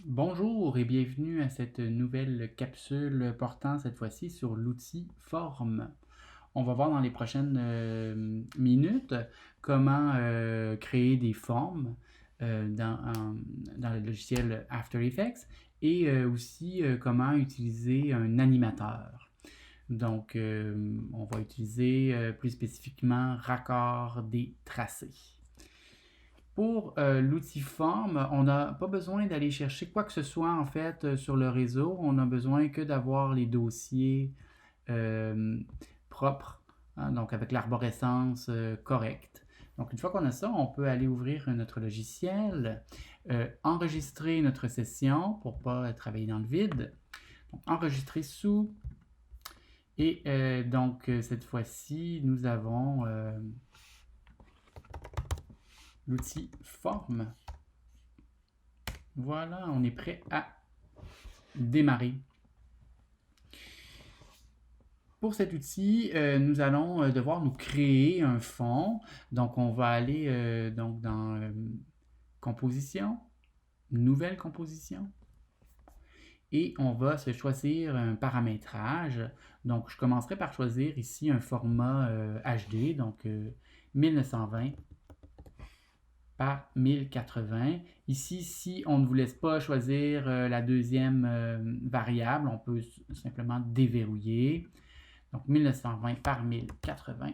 Bonjour et bienvenue à cette nouvelle capsule portant cette fois-ci sur l'outil Forme. On va voir dans les prochaines minutes comment créer des formes dans le logiciel After Effects et aussi comment utiliser un animateur. Donc, on va utiliser plus spécifiquement raccord des tracés. Pour l'outil forme, on n'a pas besoin d'aller chercher quoi que ce soit en fait sur le réseau. On n'a besoin que d'avoir les dossiers euh, propres, hein, donc avec l'arborescence correcte. Donc une fois qu'on a ça, on peut aller ouvrir notre logiciel, enregistrer notre session pour ne pas travailler dans le vide. Donc, enregistrer sous. Et donc cette fois-ci, nous avons l'outil forme. Voilà, on est prêt à démarrer. Pour cet outil, nous allons devoir nous créer un fond. Donc, on va aller donc dans Composition, Nouvelle composition. Et on va se choisir un paramétrage. Donc, je commencerai par choisir ici un format HD, donc 1920 par 1080. Ici, si on ne vous laisse pas choisir la deuxième variable, on peut simplement déverrouiller. Donc 1920 par 1080,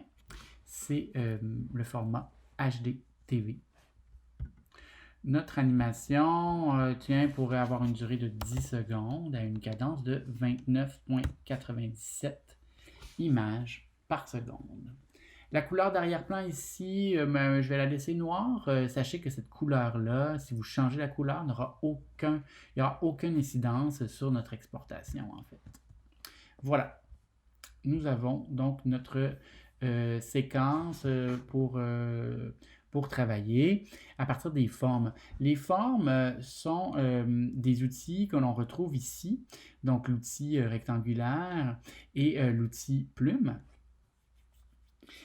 c'est le format HD TV. Notre animation pourrait avoir une durée de 10 secondes à une cadence de 29,97 images par seconde. La couleur d'arrière-plan ici, je vais la laisser noire. Sachez que cette couleur-là, si vous changez la couleur, il n'y aura aucune incidence sur notre exportation en fait. Voilà. Nous avons donc notre séquence pour travailler à partir des formes. Les formes sont des outils que l'on retrouve ici, donc l'outil rectangulaire et l'outil plume.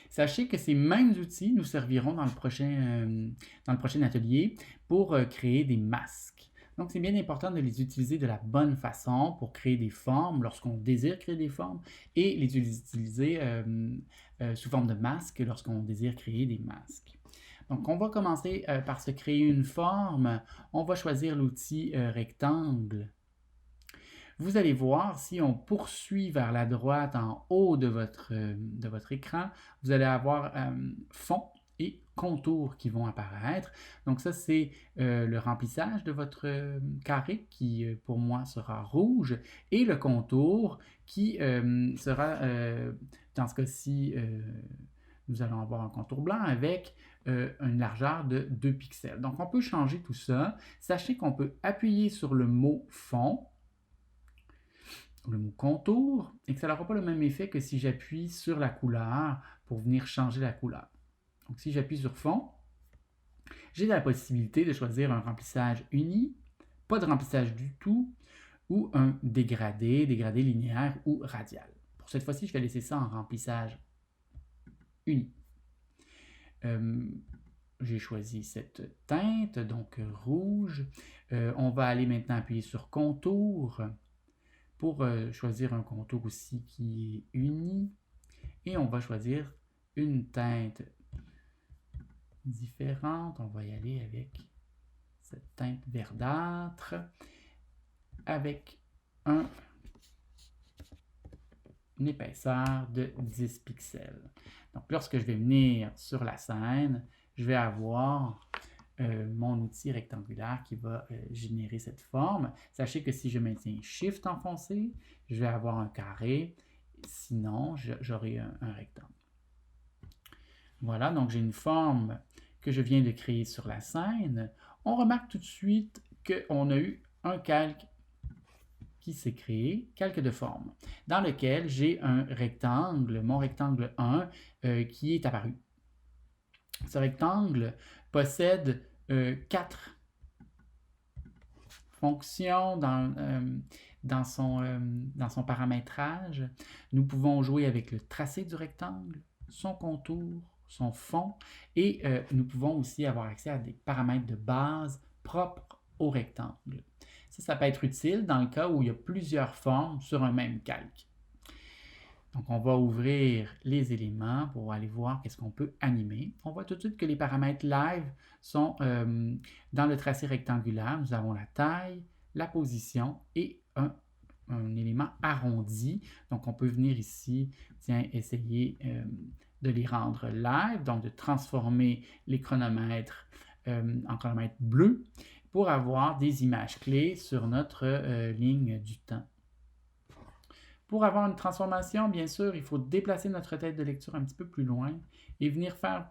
Sachez que ces mêmes outils nous serviront dans le prochain atelier pour créer des masques. Donc, c'est bien important de les utiliser de la bonne façon pour créer des formes lorsqu'on désire créer des formes et les utiliser sous forme de masques lorsqu'on désire créer des masques. Donc, on va commencer par se créer une forme. On va choisir l'outil rectangle. Vous allez voir, si on poursuit vers la droite en haut de votre écran, vous allez avoir fond et contour qui vont apparaître. Donc ça, c'est le remplissage de votre carré qui, pour moi, sera rouge et le contour qui sera, dans ce cas-ci, nous allons avoir un contour blanc avec une largeur de 2 pixels. Donc on peut changer tout ça. Sachez qu'on peut appuyer sur le mot fond, le mot contour, et que ça n'aura pas le même effet que si j'appuie sur la couleur pour venir changer la couleur. Donc si j'appuie sur fond, j'ai la possibilité de choisir un remplissage uni, pas de remplissage du tout, ou un dégradé linéaire ou radial. Pour cette fois-ci, je vais laisser ça en remplissage uni. J'ai choisi cette teinte, donc rouge. On va aller maintenant appuyer sur contour pour choisir un contour aussi qui est uni. Et on va choisir une teinte différente. On va y aller avec cette teinte verdâtre avec une épaisseur de 10 pixels. Donc lorsque je vais venir sur la scène, je vais avoir mon outil rectangulaire qui va générer cette forme. Sachez que si je maintiens Shift enfoncé, je vais avoir un carré. Sinon, j'aurai un rectangle. Voilà, donc j'ai une forme que je viens de créer sur la scène. On remarque tout de suite qu'on a eu un calque qui s'est créé, calque de forme, dans lequel j'ai un rectangle, mon rectangle 1, qui est apparu. Ce rectangle possède 4 fonctions dans son paramétrage. Nous pouvons jouer avec le tracé du rectangle, son contour, son fond, et nous pouvons aussi avoir accès à des paramètres de base propres au rectangle. Ça peut être utile dans le cas où il y a plusieurs formes sur un même calque. Donc, on va ouvrir les éléments pour aller voir qu'est-ce qu'on peut animer. On voit tout de suite que les paramètres live sont dans le tracé rectangulaire. Nous avons la taille, la position et un élément arrondi. Donc, on peut venir ici, essayer de les rendre live, donc de transformer les chronomètres en chronomètres bleus pour avoir des images clés sur notre ligne du temps. Pour avoir une transformation, bien sûr, il faut déplacer notre tête de lecture un petit peu plus loin et venir faire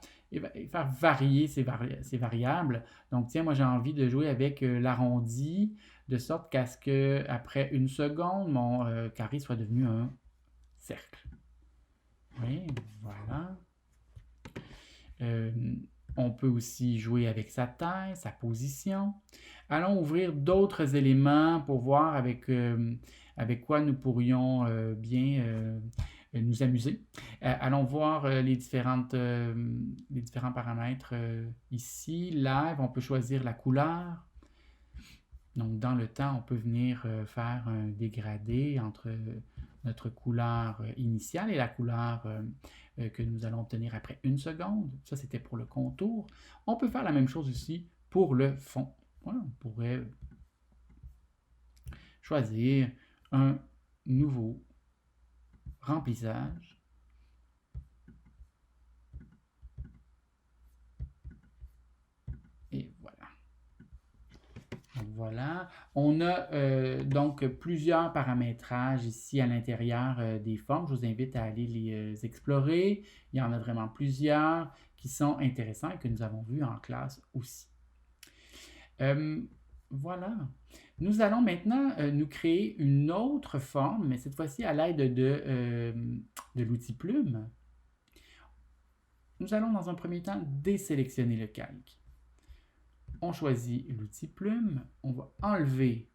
varier ces variables. Donc, tiens, moi j'ai envie de jouer avec l'arrondi, de sorte qu'à ce qu'après une seconde, mon carré soit devenu un cercle. Oui, voilà. On peut aussi jouer avec sa taille, sa position. Allons ouvrir d'autres éléments pour voir avec quoi nous pourrions bien nous amuser. Allons voir les différents paramètres ici. Live, on peut choisir la couleur. Donc, dans le temps, on peut venir faire un dégradé entre notre couleur initiale et la couleur que nous allons obtenir après une seconde. Ça, c'était pour le contour. On peut faire la même chose ici pour le fond. Voilà, on pourrait choisir un nouveau remplissage. Et voilà. Donc voilà. On a donc plusieurs paramétrages ici à l'intérieur des formes. Je vous invite à aller les explorer. Il y en a vraiment plusieurs qui sont intéressants et que nous avons vus en classe aussi. Voilà. Nous allons maintenant nous créer une autre forme, mais cette fois-ci à l'aide de l'outil plume. Nous allons dans un premier temps désélectionner le calque. On choisit l'outil plume, on va enlever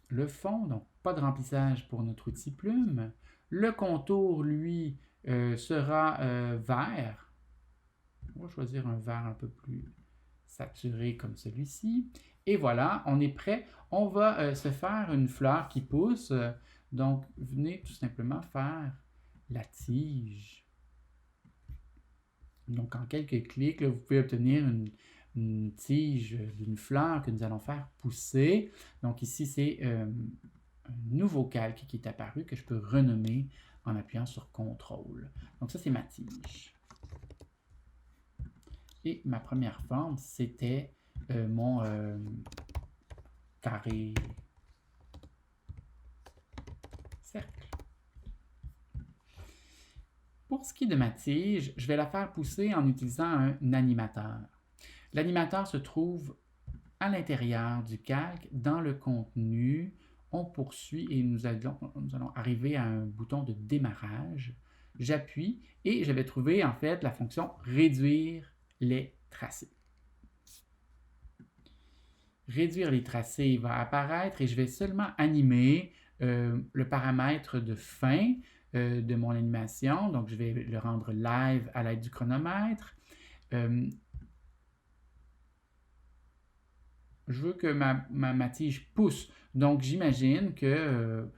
le fond, donc pas de remplissage pour notre outil plume. Le contour, lui, sera vert. On va choisir un vert un peu plus saturé comme celui-ci. Et voilà, on est prêt. On va se faire une fleur qui pousse. Donc, venez tout simplement faire la tige. Donc, en quelques clics, là, vous pouvez obtenir une tige d'une fleur que nous allons faire pousser. Donc, ici, c'est un nouveau calque qui est apparu que je peux renommer en appuyant sur CTRL. Donc, ça, c'est ma tige. Et ma première forme, c'était mon carré cercle. Pour ce qui est de ma tige, je vais la faire pousser en utilisant un animateur. L'animateur se trouve à l'intérieur du calque, dans le contenu. On poursuit et nous allons arriver à un bouton de démarrage. J'appuie et je vais trouver en fait la fonction réduire les tracés. Réduire les tracés va apparaître et je vais seulement animer le paramètre de fin de mon animation. Donc, je vais le rendre live à l'aide du chronomètre. Je veux que ma tige pousse. Donc, j'imagine que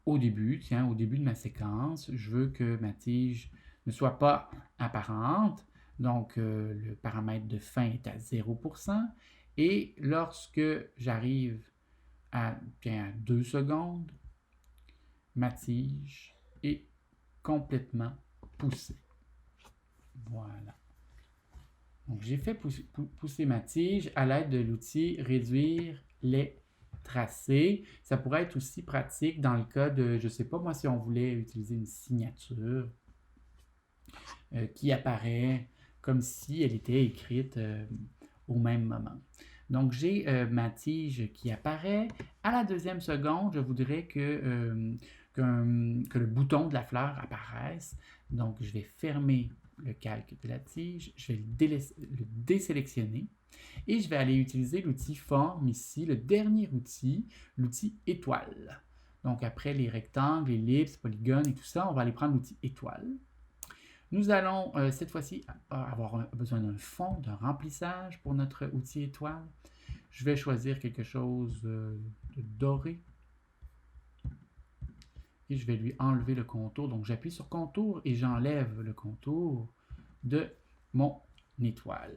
au début de ma séquence, je veux que ma tige ne soit pas apparente. Donc, le paramètre de fin est à 0%. Et lorsque j'arrive à 2 secondes, ma tige est complètement poussée. Voilà. Donc, j'ai fait pousser ma tige à l'aide de l'outil réduire les tracés. Ça pourrait être aussi pratique dans le cas de, je ne sais pas moi, si on voulait utiliser une signature qui apparaît comme si elle était écrite au même moment. Donc, j'ai ma tige qui apparaît. À la deuxième seconde, je voudrais que le bouton de la fleur apparaisse. Donc, je vais fermer le calque de la tige, je vais le désélectionner et je vais aller utiliser l'outil forme ici, le dernier outil, l'outil étoile. Donc, après les rectangles, ellipses, polygones et tout ça, on va aller prendre l'outil étoile. Nous allons cette fois-ci avoir besoin d'un fond, d'un remplissage pour notre outil étoile. Je vais choisir quelque chose de doré. Et je vais lui enlever le contour. Donc j'appuie sur contour et j'enlève le contour de mon étoile.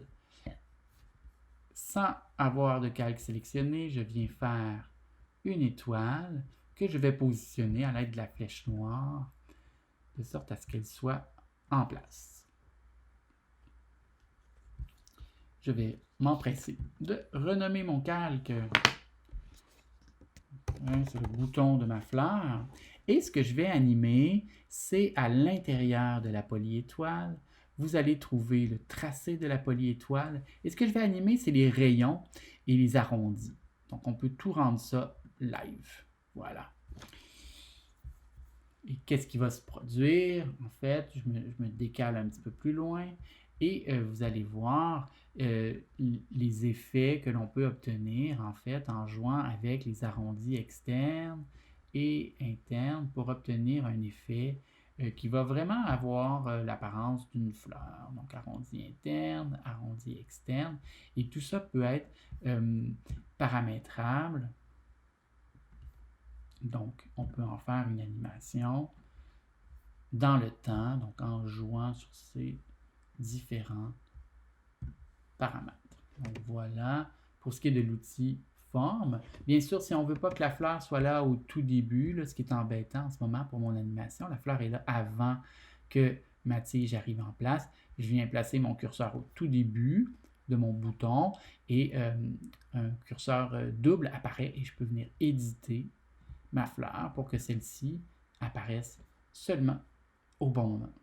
Sans avoir de calque sélectionné, je viens faire une étoile que je vais positionner à l'aide de la flèche noire de sorte à ce qu'elle soit en place. Je vais m'empresser de renommer mon calque sur le bouton de ma fleur. Et ce que je vais animer, c'est à l'intérieur de la polyétoile. Vous allez trouver le tracé de la polyétoile. Et ce que je vais animer, c'est les rayons et les arrondis. Donc, on peut tout rendre ça live. Voilà. Et qu'est-ce qui va se produire? En fait, je me décale un petit peu plus loin et vous allez voir les effets que l'on peut obtenir en fait en jouant avec les arrondis externes et internes pour obtenir un effet qui va vraiment avoir l'apparence d'une fleur. Donc arrondi interne, arrondi externe. Et tout ça peut être paramétrable. Donc, on peut en faire une animation dans le temps, donc en jouant sur ces différents paramètres. Donc voilà, pour ce qui est de l'outil forme. Bien sûr, si on ne veut pas que la fleur soit là au tout début, là, ce qui est embêtant en ce moment pour mon animation, la fleur est là avant que ma tige arrive en place. Je viens placer mon curseur au tout début de mon bouton et un curseur double apparaît et je peux venir éditer ma fleur pour que celle-ci apparaisse seulement au bon moment.